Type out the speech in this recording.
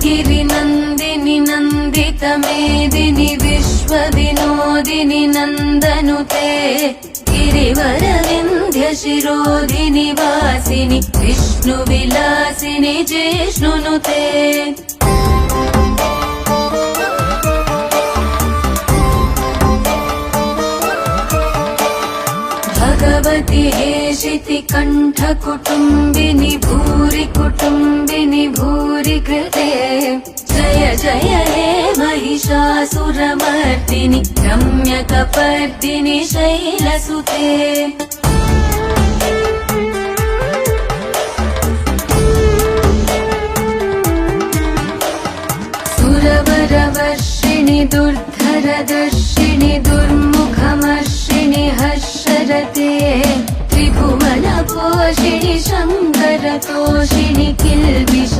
गिरिनन्दिनि नन्दितमेदिनि विश्वविनोदिनि नन्दनुते गिरिवरविन्ध्यशिरोधिनि वासिनि विष्णुविलासिनि जिष्णुनुते भगवति हेशिति कण्ठकुटुम्बिनि भूरि कुटुम्बिनि भूरि कृते जय जय हे महिषासुरमर्दिनि रम्यकपर्दिनि शैलसुते सुरवरवर्षिणि दुर्धरदर्शिनि दुर्मुखमर्षिणि हर्षरते त्रिभुवनपोषिणि शङ्करतोषिणि किल्बिष